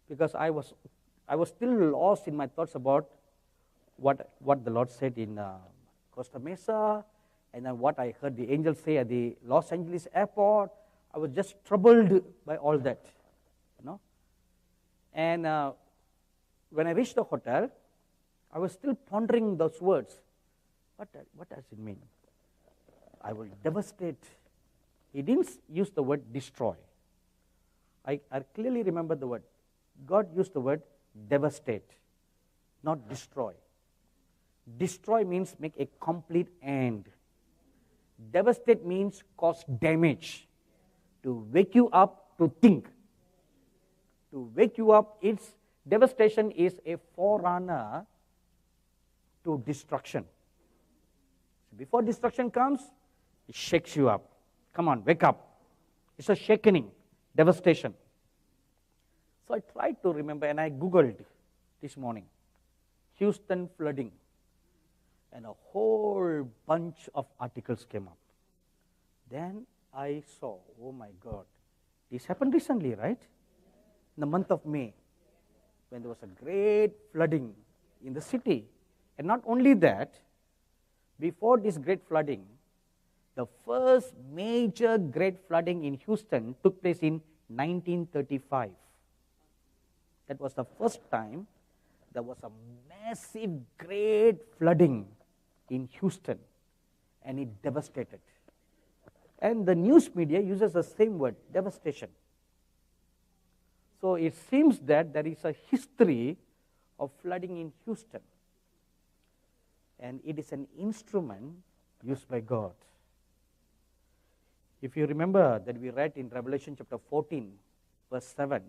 because I was still lost in my thoughts about what the Lord said in Costa Mesa, and then what I heard the angels say at the Los Angeles airport. I was just troubled by all that, you know. And when I reached the hotel, I was still pondering those words. What does it mean? I will devastate. He didn't use the word destroy. I clearly remember the word. God used the word devastate, not destroy. Destroy means make a complete end. Devastate means cause damage. To wake you up to think. To wake you up, devastation is a forerunner to destruction. Before destruction comes, it shakes you up. Come on, wake up. It's a shaking, devastation. So I tried to remember, and I Googled this morning, Houston flooding. And a whole bunch of articles came up. Then I saw, oh my God, this happened recently, right? In the month of May, when there was a great flooding in the city. And not only that, before this great flooding, the first major great flooding in Houston took place in 1935. That was the first time there was a massive, great flooding in Houston, and it devastated. And the news media uses the same word, devastation. So it seems that there is a history of flooding in Houston, and it is an instrument used by God. If you remember that we read in Revelation chapter 14, verse 7,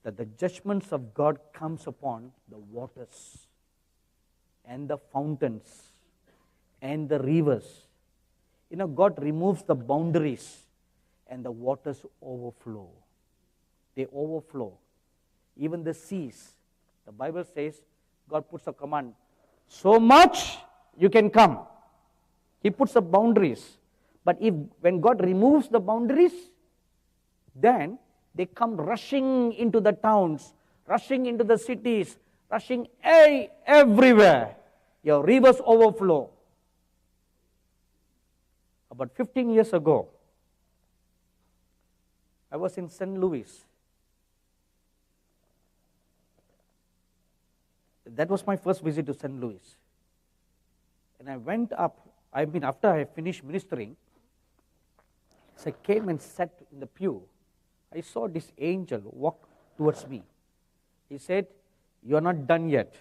that the judgments of God comes upon the waters and the fountains and the rivers. You know, God removes the boundaries and the waters overflow. They overflow. Even the seas. The Bible says God puts a command, so much you can come. He puts the boundaries. But when God removes the boundaries, then they come rushing into the towns, rushing into the cities, rushing everywhere. Your rivers overflow. About 15 years ago, I was in St. Louis. That was my first visit to St. Louis. And I went up, after I finished ministering, as I came and sat in the pew, I saw this angel walk towards me. He said, "You are not done yet.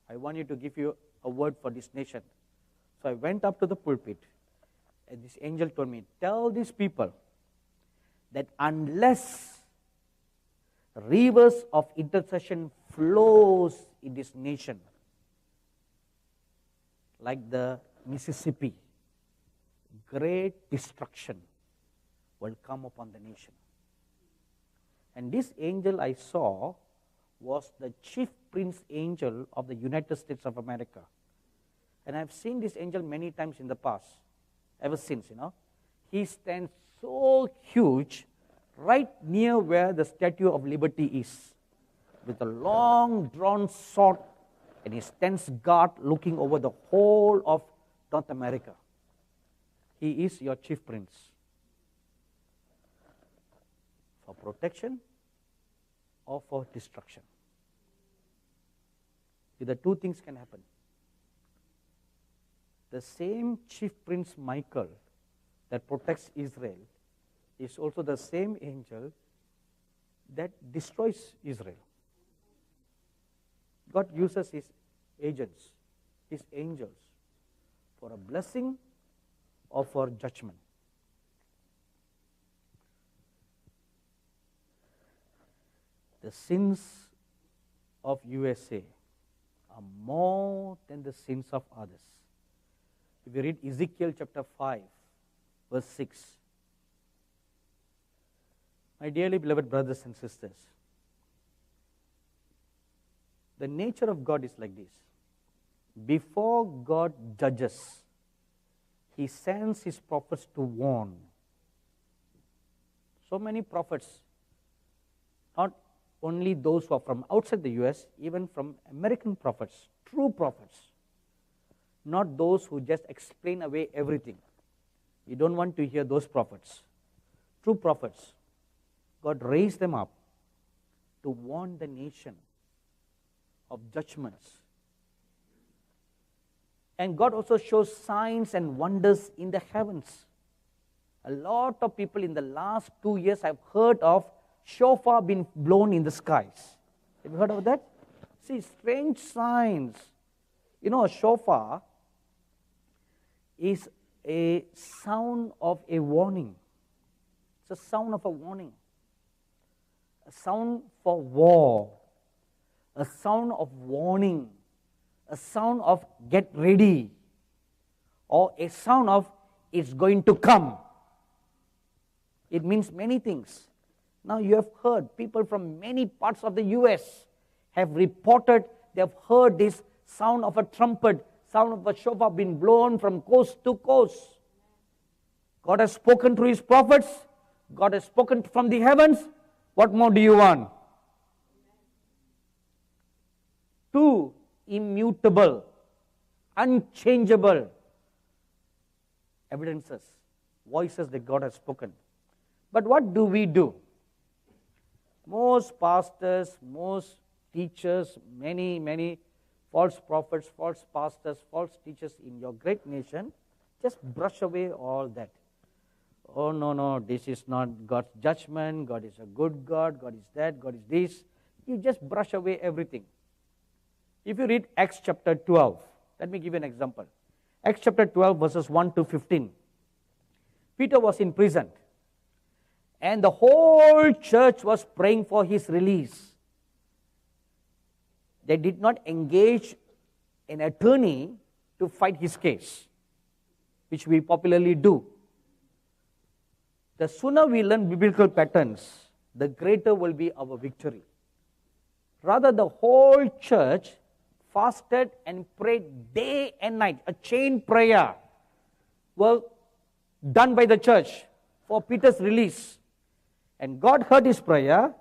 I want you to give you a word for this nation." So I went up to the pulpit, and this angel told me, "Tell these people that unless rivers of intercession flows in this nation, like the Mississippi, great destruction will come upon the nation." And this angel I saw was the chief prince angel of the United States of America. And I've seen this angel many times in the past, ever since, you know. He stands so huge right near where the Statue of Liberty is, with a long drawn sword, and he stands guard looking over the whole of North America. He is your chief prince. For protection or for destruction. The two things can happen. The same chief prince Michael that protects Israel is also the same angel that destroys Israel. God uses his agents, his angels, for a blessing or for judgment. The sins of USA are more than the sins of others. If you read Ezekiel chapter 5, verse 6, my dearly beloved brothers and sisters, the nature of God is like this. Before God judges, he sends his prophets to warn. So many prophets, not only those who are from outside the US, even from American prophets, true prophets, not those who just explain away everything. You don't want to hear those prophets. True prophets. God raised them up to warn the nation of judgments. And God also shows signs and wonders in the heavens. A lot of people in the last 2 years have heard of shofar being blown in the skies. Have you heard of that? See, strange signs. You know, a shofar is a sound of a warning. It's a sound of a warning. A sound for war. A sound of warning. A sound of get ready. Or a sound of it's going to come. It means many things. Now you have heard people from many parts of the US have reported they have heard this sound of a trumpet, sound of a shofar being blown from coast to coast. God has spoken through His prophets. God has spoken from the heavens. What more do you want? Two immutable, unchangeable evidences, voices that God has spoken. But what do we do? Most pastors, most teachers, many false prophets, false pastors, false teachers in your great nation just brush away all that. Oh, no, this is not God's judgment. God is a good God. God is that. God is this. You just brush away everything. If you read Acts chapter 12, let me give you an example. Acts chapter 12 verses 1 to 15. Peter was in prison. And the whole church was praying for his release. They did not engage an attorney to fight his case, which we popularly do. The sooner we learn biblical patterns, the greater will be our victory. Rather, the whole church fasted and prayed day and night. A chain prayer was done by the church for Peter's release. And God heard his prayer,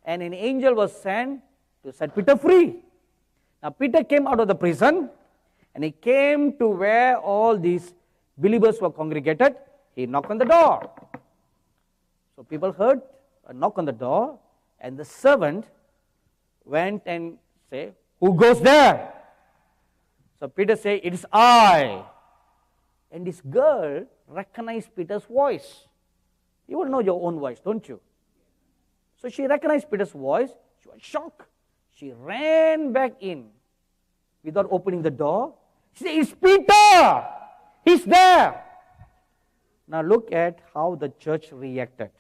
and an angel was sent to set Peter free. Now Peter came out of the prison, and he came to where all these believers were congregated. He knocked on the door. So people heard a knock on the door, and the servant went and said, "Who goes there?" So Peter said, "It is I." And this girl recognized Peter's voice. You will know your own voice, don't you? So she recognized Peter's voice. She was shocked. She ran back in without opening the door. She said, "It's Peter! He's there!" Now look at how the church reacted.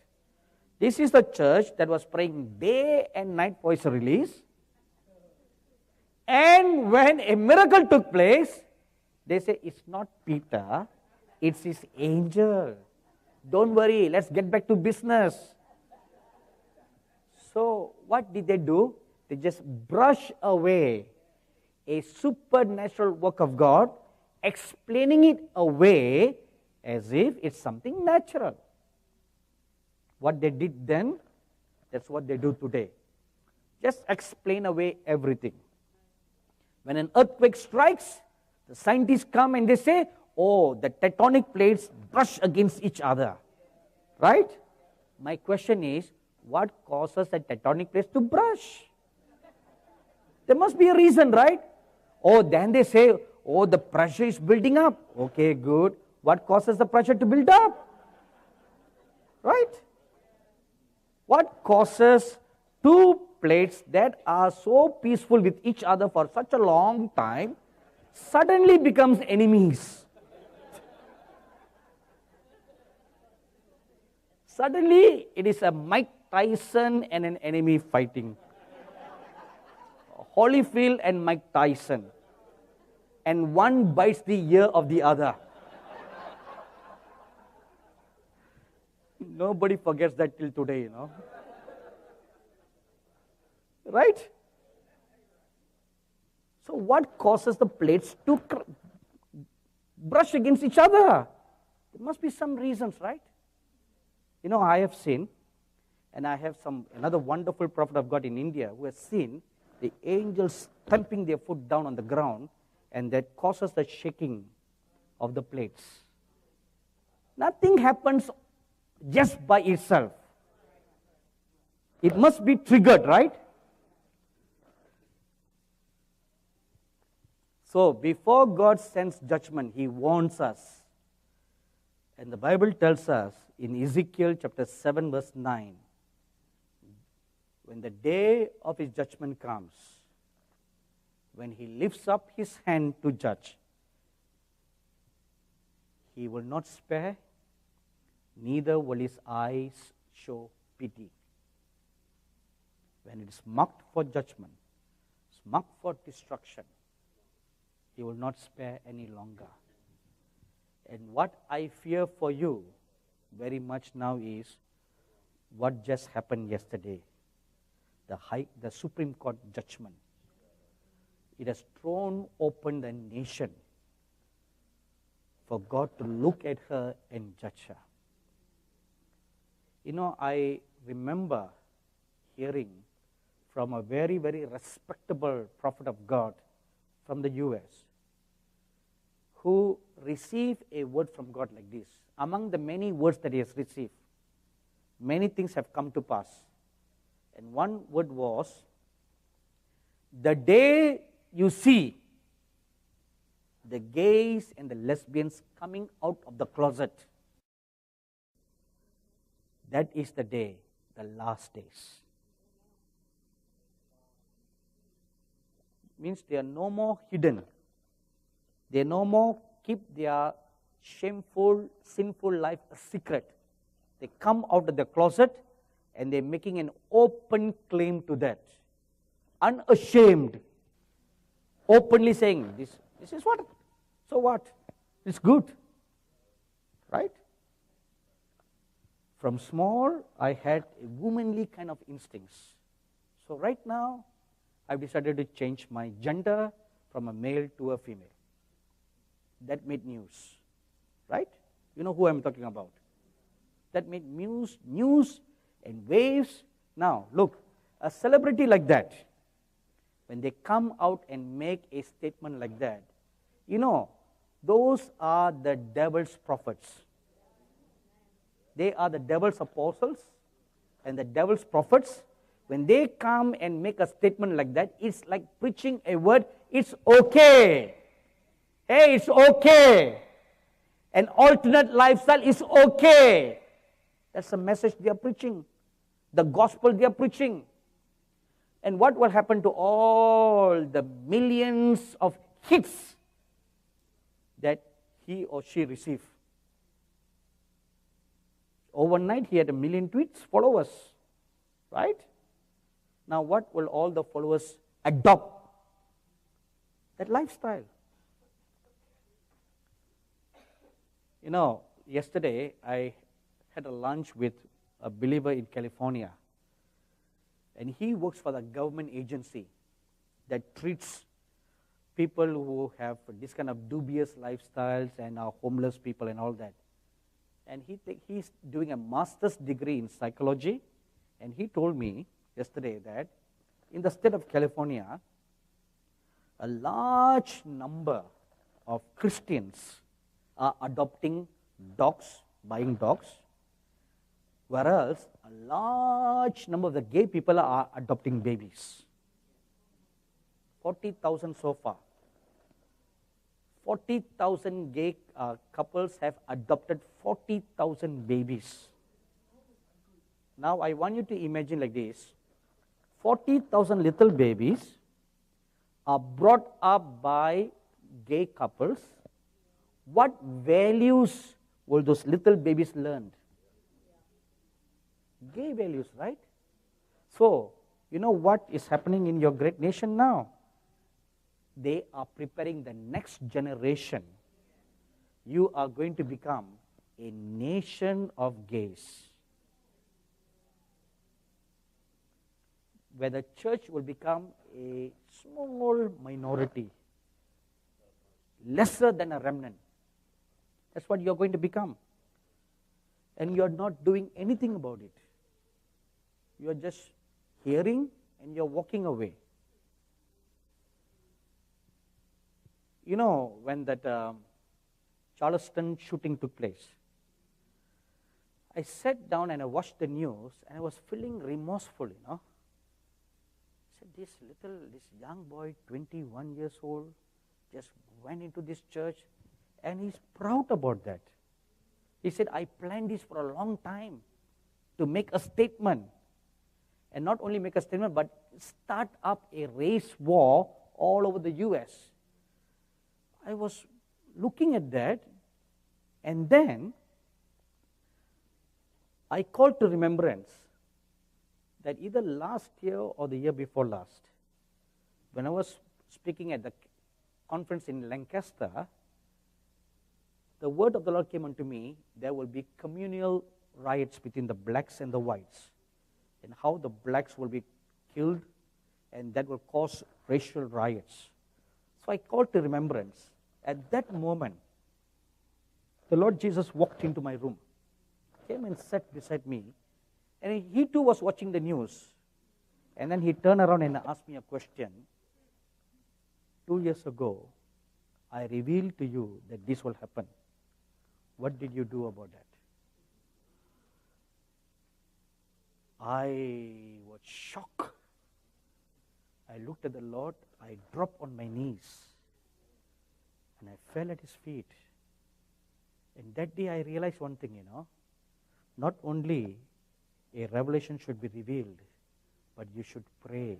This is the church that was praying day and night for his release. And when a miracle took place, they say, "It's not Peter, it's his angel. Don't worry, let's get back to business." So what did they do? They just brush away a supernatural work of God, explaining it away as if it's something natural. What they did then, that's what they do today. Just explain away everything. When an earthquake strikes, the scientists come and they say, "Oh, the tectonic plates brush against each other." Right? My question is, what causes the tectonic plates to brush? There must be a reason, right? Oh, then they say, "Oh, the pressure is building up." Okay, good. What causes the pressure to build up? Right? What causes two plates that are so peaceful with each other for such a long time suddenly becomes enemies? Suddenly, it is a Mike Tyson and an enemy fighting. Holyfield and Mike Tyson. And one bites the ear of the other. Nobody forgets that till today, you know. Right? So what causes the plates to brush against each other? There must be some reasons, right? You know, I have seen And I have another wonderful prophet of God in India who has seen the angels stamping their foot down on the ground, and that causes the shaking of the plates. Nothing happens just by itself. It must be triggered, right? So before God sends judgment, He warns us. And the Bible tells us in Ezekiel chapter 7 verse 9, when the day of His judgment comes, when He lifts up His hand to judge, He will not spare, neither will His eyes show pity. When it is marked for judgment, it's marked for destruction, He will not spare any longer. And what I fear for you very much now is what just happened yesterday, the Supreme Court judgment. It has thrown open the nation for God to look at her and judge her. You know, I remember hearing from a very, very respectable prophet of God from the US who received a word from God like this. Among the many words that he has received, many things have come to pass. And one word was, the day you see the gays and the lesbians coming out of the closet, that is the day, the last days. Means they are no more hidden. They no more keep their shameful, sinful life a secret. They come out of the closet and they're making an open claim to that. Unashamed. Openly saying, this is what? So what? It's good. Right? From small, I had a womanly kind of instincts. So right now, I've decided to change my gender from a male to a female. That made news, right? You know who I'm talking about. That made news and waves. Now, look, a celebrity like that, when they come out and make a statement like that, you know, those are the devil's prophets. They are the devil's apostles and the devil's prophets. When they come and make a statement like that, it's like preaching a word, it's okay. Hey, it's okay. An alternate lifestyle is okay. That's the message they are preaching. The gospel they are preaching. And what will happen to all the millions of hits that he or she received? Overnight, he had 1 million tweets, followers, right? Now, what will all the followers adopt? That lifestyle. You know, yesterday I had a lunch with a believer in California, and he works for the government agency that treats people who have this kind of dubious lifestyles and are homeless people and all that. And he's doing a master's degree in psychology, and he told me yesterday that in the state of California, a large number of Christians are adopting dogs, buying dogs, whereas a large number of the gay people are adopting babies. 40,000 so far. 40,000 gay couples have adopted 40,000 babies. Now I want you to imagine like this. 40,000 little babies are brought up by gay couples. What values will those little babies learn? Gay values, right? So, you know what is happening in your great nation now? They are preparing the next generation. You are going to become a nation of gays, where the church will become a small minority, lesser than a remnant. That's what you're going to become. And you're not doing anything about it. You are just hearing and you're walking away. You know, when that Charleston shooting took place, I sat down and I watched the news and I was feeling remorseful, I said, this young boy, 21 years old, just went into this church and he's proud about that. He said, I planned this for a long time to make a statement. And not only make a statement, but start up a race war all over the U.S. I was looking at that, and then I called to remembrance that either last year or the year before last, when I was speaking at the conference in Lancaster, the word of the Lord came unto me, there will be communal riots between the blacks and the whites, and how the blacks will be killed, and that will cause racial riots. So I called to remembrance. At that moment, the Lord Jesus walked into my room, came and sat beside me, and he too was watching the news. And then he turned around and asked me a question. 2 years ago, I revealed to you that this will happen. What did you do about that? I was shocked. I looked at the Lord, I dropped on my knees, and I fell at his feet. And that day I realized one thing, not only a revelation should be revealed, but you should pray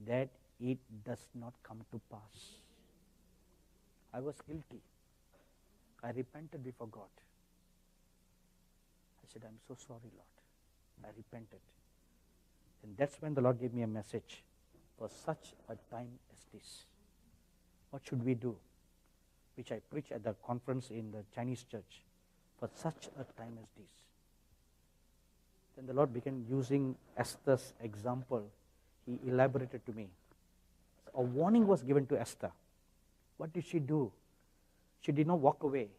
that it does not come to pass. I was guilty. I repented before God. I said, I'm so sorry, Lord. I repented. And that's when the Lord gave me a message for such a time as this. What should we do? Which I preached at the conference in the Chinese church. For such a time as this. Then the Lord began using Esther's example. He elaborated to me. A warning was given to Esther. What did she do? She did not walk away.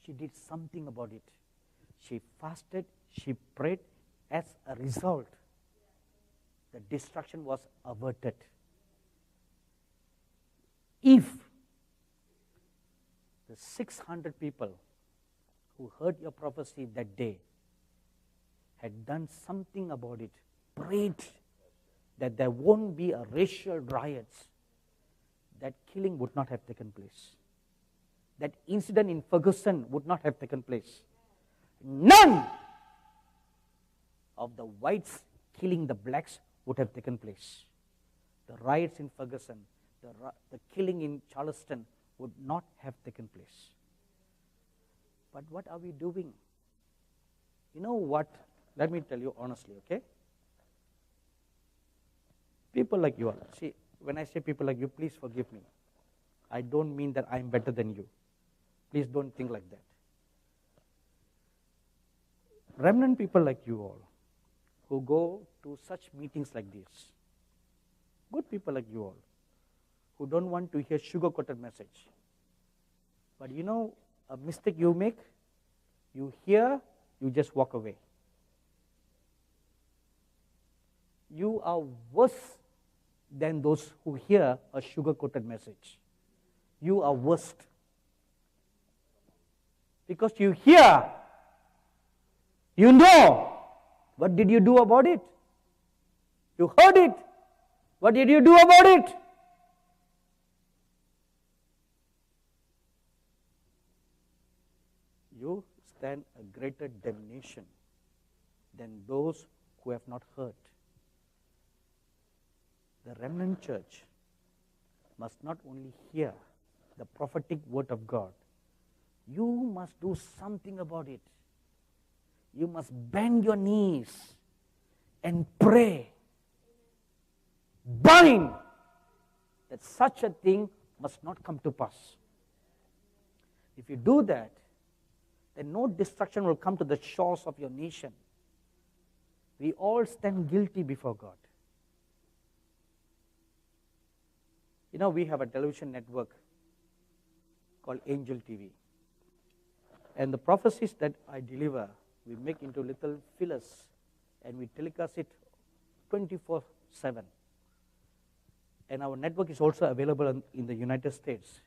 She did something about it. She fasted, she prayed. As a result, the destruction was averted. If the 600 people who heard your prophecy that day had done something about it, prayed that there won't be a racial riots, that killing would not have taken place. That incident in Ferguson would not have taken place. None of the whites killing the blacks would have taken place. The riots in Ferguson, the killing in Charleston would not have taken place. But what are we doing? You know what? Let me tell you honestly, okay? People like you are. See, when I say people like you, please forgive me. I don't mean that I'm better than you. Please don't think like that. Remnant people like you all, who go to such meetings like this, good people like you all, who don't want to hear sugar-coated message. But you know a mistake you make? You hear, you just walk away. You are worse than those who hear a sugar-coated message. You are worst. Because you hear, you know, what did you do about it? You heard it. What did you do about it? You stand a greater damnation than those who have not heard. The remnant church must not only hear the prophetic word of God, you must do something about it. You must bend your knees and pray. Bind that such a thing must not come to pass. If you do that, then no destruction will come to the shores of your nation. We all stand guilty before God. You know, we have a television network called Angel TV. And the prophecies that I deliver, we make into little fillers and we telecast it 24/7. And our network is also available in the United States.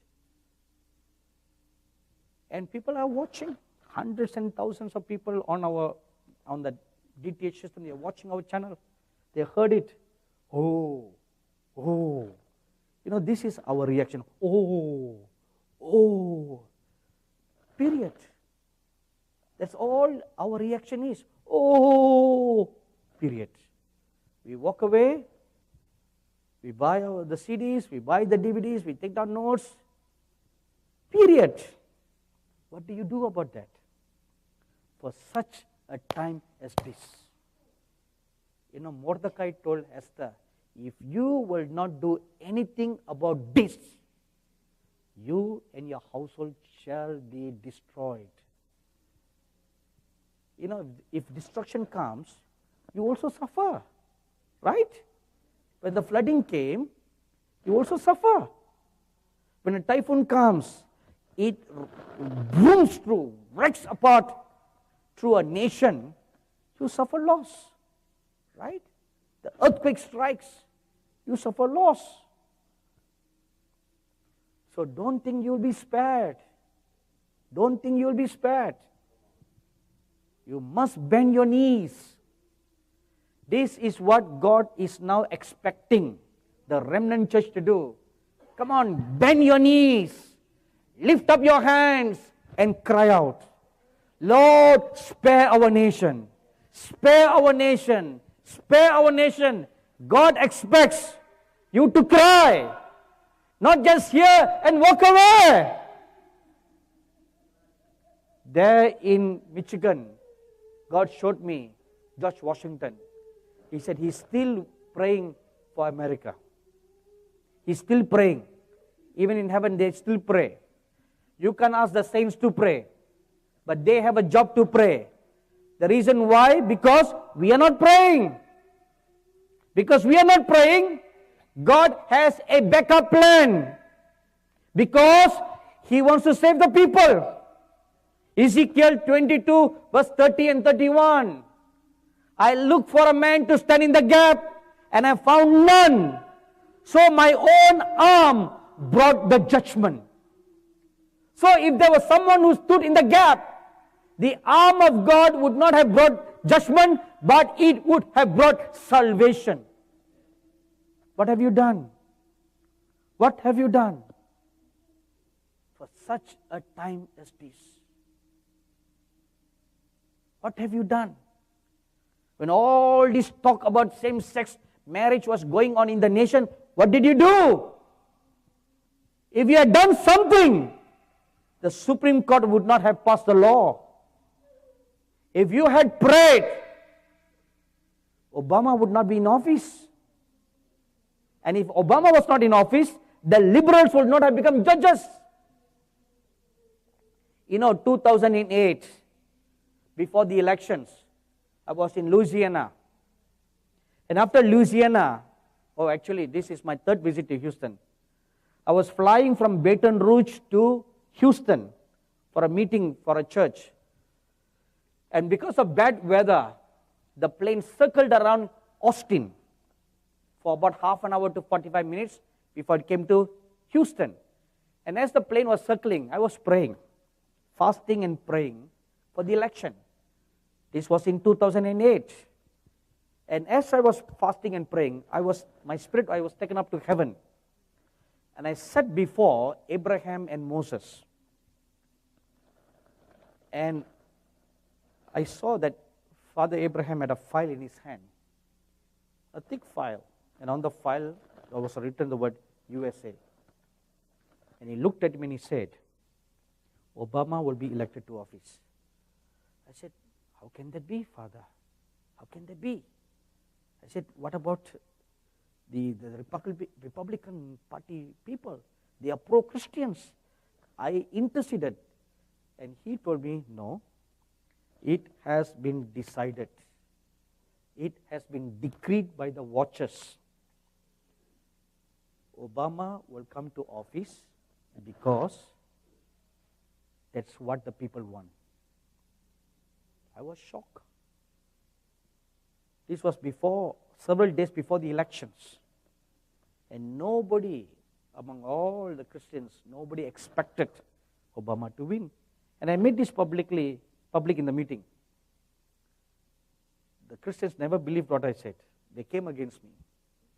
And people are watching. Hundreds and thousands of people on the DTH system, they are watching our channel. They heard it. Oh. This is our reaction. Oh. Period. That's all our reaction is. Oh. Period. We walk away. We buy the CDs. We buy the DVDs. We take down notes. Period. What do you do about that? For such a time as this. Mordecai told Esther, if you will not do anything about this, you and your household shall be destroyed. If destruction comes, you also suffer, right? When the flooding came, you also suffer. When a typhoon comes, it booms through, wrecks apart through a nation, you suffer loss, right? The earthquake strikes, you suffer loss. So don't think you'll be spared. Don't think you'll be spared. You must bend your knees. This is what God is now expecting the remnant church to do. Come on, bend your knees. Lift up your hands and cry out. Lord, spare our nation. Spare our nation. Spare our nation. God expects you to cry. Not just hear and walk away. There in Michigan, God showed me George Washington. He said he's still praying for America. He's still praying. Even in heaven, they still pray. You can ask the saints to pray, but they have a job to pray. The reason why? Because we are not praying. Because we are not praying, God has a backup plan. Because He wants to save the people. Ezekiel 22 verse 30 and 31. I looked for a man to stand in the gap, and I found none. So my own arm brought the judgment. So if there was someone who stood in the gap, the arm of God would not have brought judgment, but it would have brought salvation. What have you done? What have you done for such a time as this? What have you done? When all this talk about same-sex marriage was going on in the nation, what did you do? If you had done something, the Supreme Court would not have passed the law. If you had prayed, Obama would not be in office. And if Obama was not in office, the liberals would not have become judges. 2008, before the elections, I was in Louisiana. And after Louisiana, actually this is my third visit to Houston. I was flying from Baton Rouge to Houston for a meeting for a church. And because of bad weather, the plane circled around Austin for about half an hour to 45 minutes before it came to Houston. And as the plane was circling, I was praying, fasting and praying for the election. This was in 2008. And as I was fasting and praying, I was taken up to heaven. And I sat before Abraham and Moses. And I saw that Father Abraham had a file in his hand, a thick file. And on the file, there was written the word USA. And he looked at me and he said, Obama will be elected to office. I said, how can that be, Father? How can that be? I said, what about the Republican Party people? They are pro-Christians. I interceded. And he told me, no, it has been decided. It has been decreed by the watchers. Obama will come to office because that's what the people want. I was shocked. This was several days before the elections. And nobody, among all the Christians, nobody expected Obama to win. And I made this public in the meeting. The Christians never believed what I said. They came against me.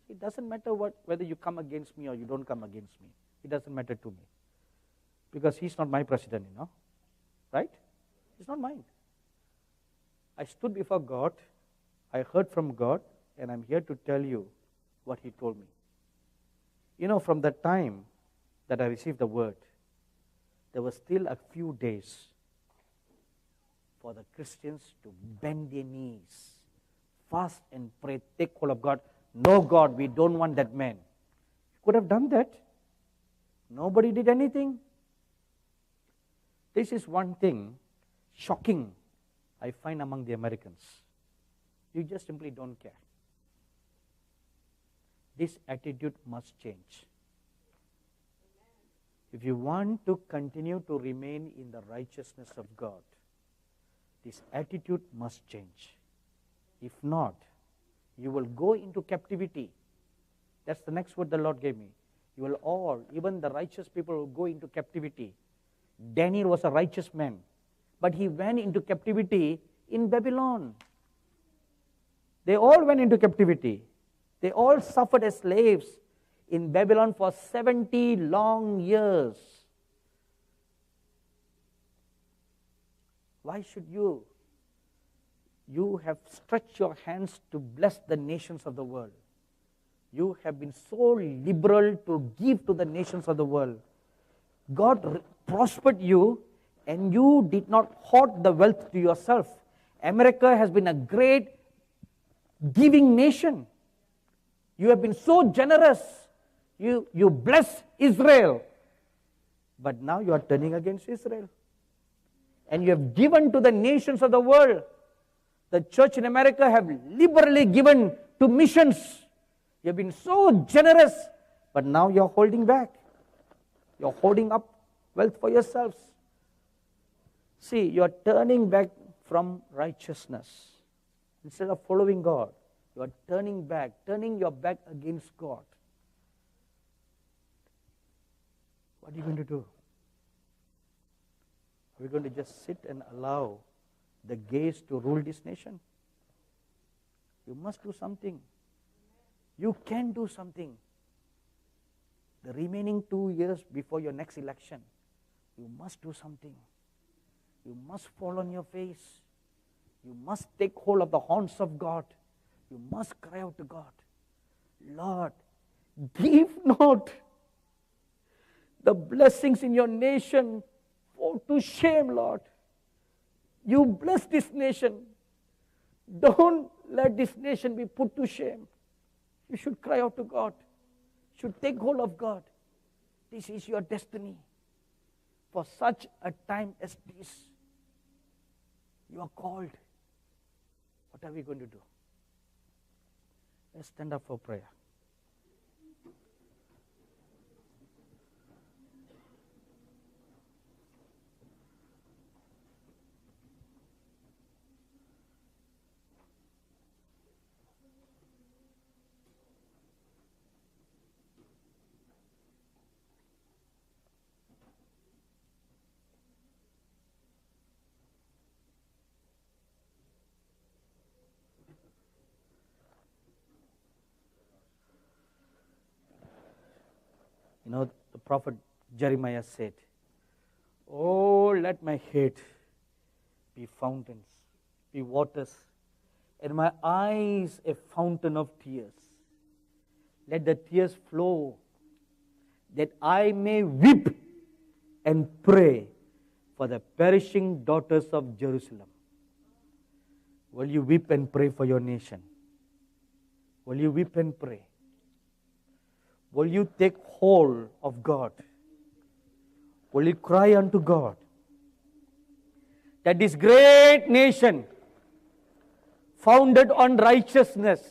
It doesn't matter whether you come against me or you don't come against me. It doesn't matter to me. Because he's not my president, Right? He's not mine. I stood before God, I heard from God, and I'm here to tell you what He told me. From the time that I received the word, there were still a few days for the Christians to bend their knees, fast and pray, take hold of God. No, God, we don't want that man. You could have done that. Nobody did anything. This is one thing shocking I find among the Americans. You just simply don't care. This attitude must change. If you want to continue to remain in the righteousness of God, this attitude must change. If not, you will go into captivity. That's the next word the Lord gave me. You will all, even the righteous people, will go into captivity. Daniel was a righteous man, but he went into captivity in Babylon. They all went into captivity. They all suffered as slaves in Babylon for 70 long years. Why should you? You have stretched your hands to bless the nations of the world. You have been so liberal to give to the nations of the world. God prospered you, and you did not hoard the wealth to yourself. America has been a great giving nation. You have been so generous. You bless Israel. But now you are turning against Israel. And you have given to the nations of the world. The church in America have liberally given to missions. You have been so generous, but now you are holding back. You are holding up wealth for yourselves. See, you are turning back from righteousness. Instead of following God, you are turning back, turning your back against God. What are you going to do? Are we going to just sit and allow the gays to rule this nation? You must do something. You can do something. The remaining 2 years before your next election, you must do something. You must fall on your face. You must take hold of the horns of God. You must cry out to God, Lord, give not the blessings in your nation to shame, Lord. You bless this nation. Don't let this nation be put to shame. You should cry out to God. You should take hold of God. This is your destiny. For such a time as this, you are called. What are we going to do? Let's stand up for prayer. The prophet Jeremiah said, oh, let my head be fountains, be waters, and my eyes a fountain of tears. Let the tears flow, that I may weep and pray for the perishing daughters of Jerusalem. Will you weep and pray for your nation? Will you weep and pray? Will you take hold of God? Will you cry unto God that this great nation, founded on righteousness,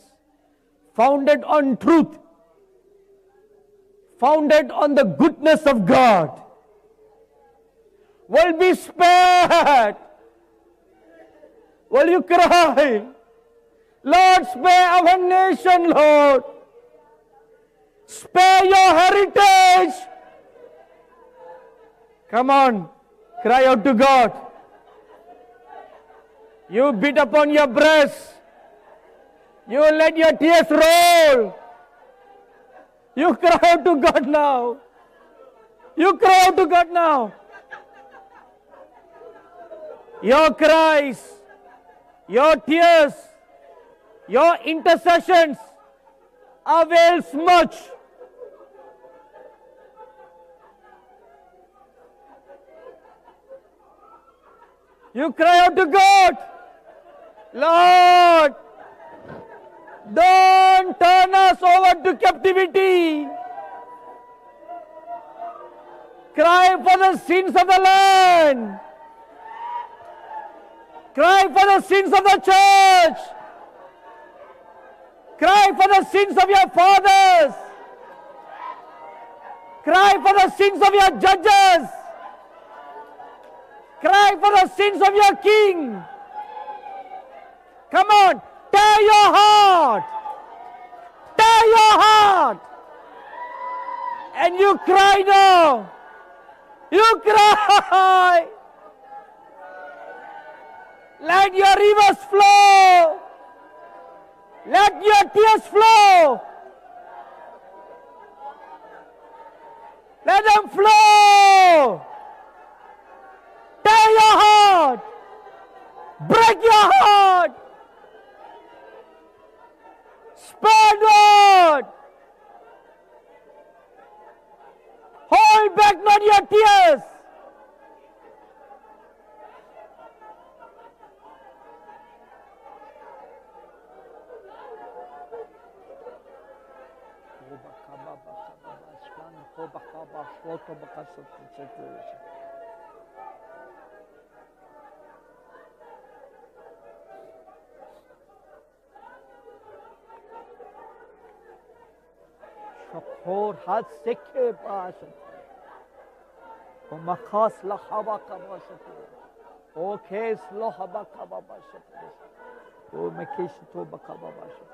founded on truth, founded on the goodness of God, will be spared? Will you cry? Lord, spare our nation, Lord. Spare your heritage. Come on, cry out to God. You beat upon your breast. You let your tears roll. You cry out to God now. You cry out to God now. Your cries, your tears, your intercessions avails much. You cry out to God. Lord, don't turn us over to captivity. Cry for the sins of the land. Cry for the sins of the church. Cry for the sins of your fathers. Cry for the sins of your judges. Cry for the sins of your king. Come on, tear your heart. Tear your heart. And you cry now. You cry. Let your rivers flow. Let your tears flow. Let them flow. Tear your heart. Break your heart. Spare not. Hold back not your tears. Shakor had seke pasat. O makas la hava kabasat. O kes lo hava kabasat. O mekish to bakabasat.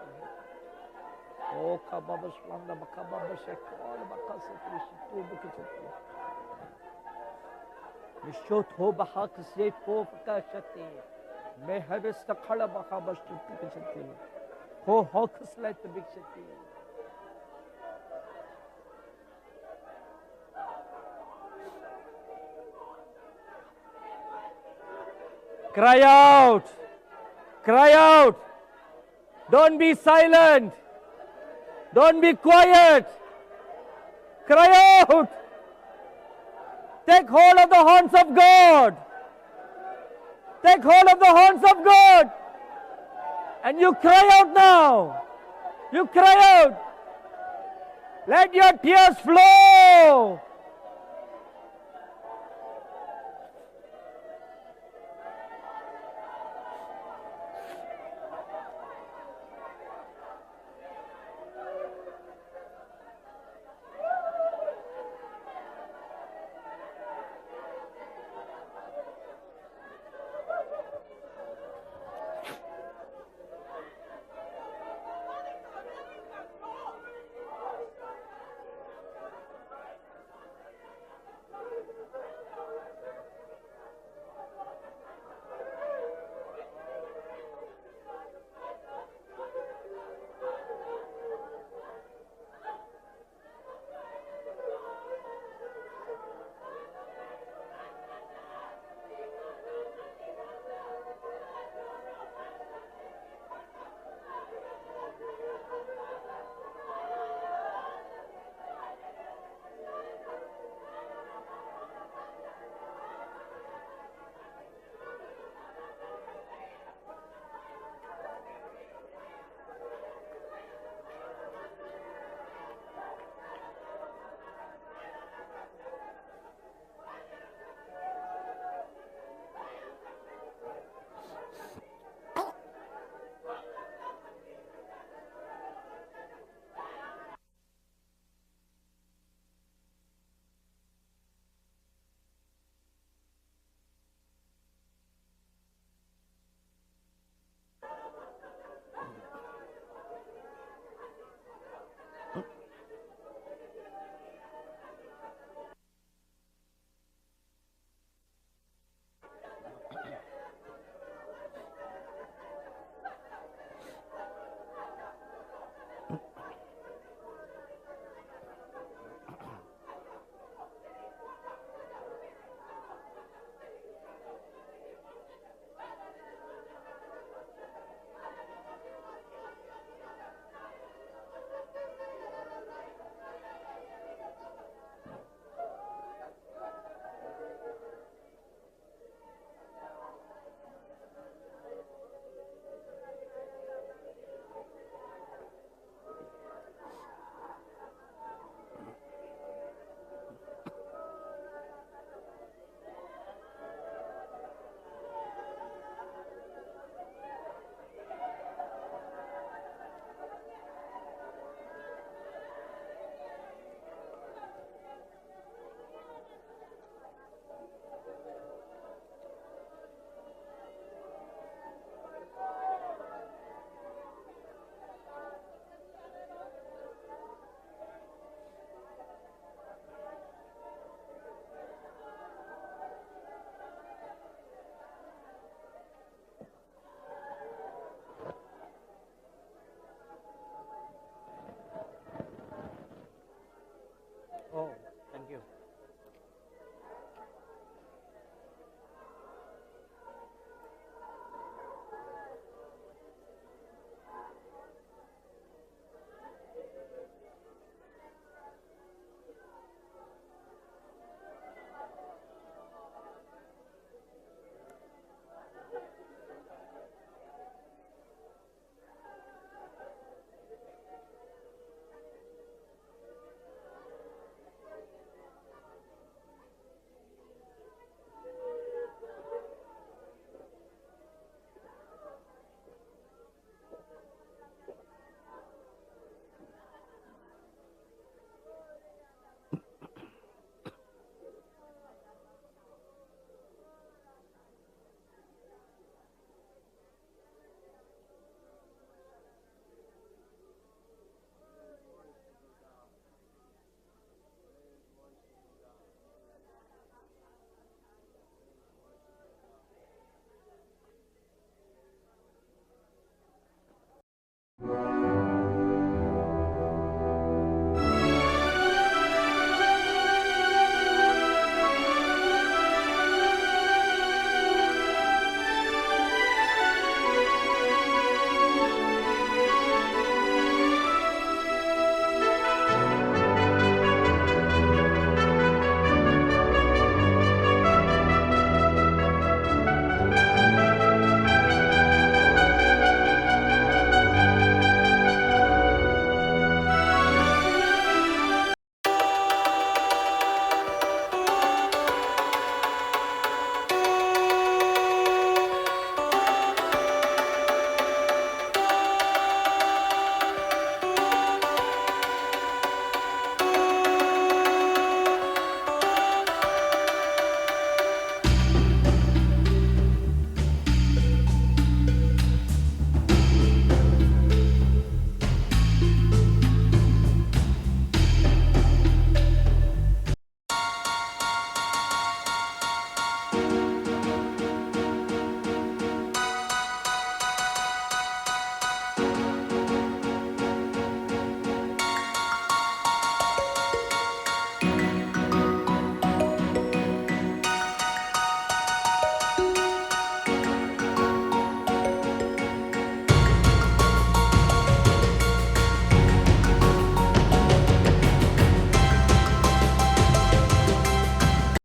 O kababas landa bakabasat. O bakasat to bakasat. Mishot ho bahak se to bakasat. Me habis takhala bakabas to bakasat. Ho hoks let the big city. Cry out. Cry out. Don't be silent. Don't be quiet. Cry out. Take hold of the horns of God. Take hold of the horns of God. And you cry out now. You cry out. Let your tears flow.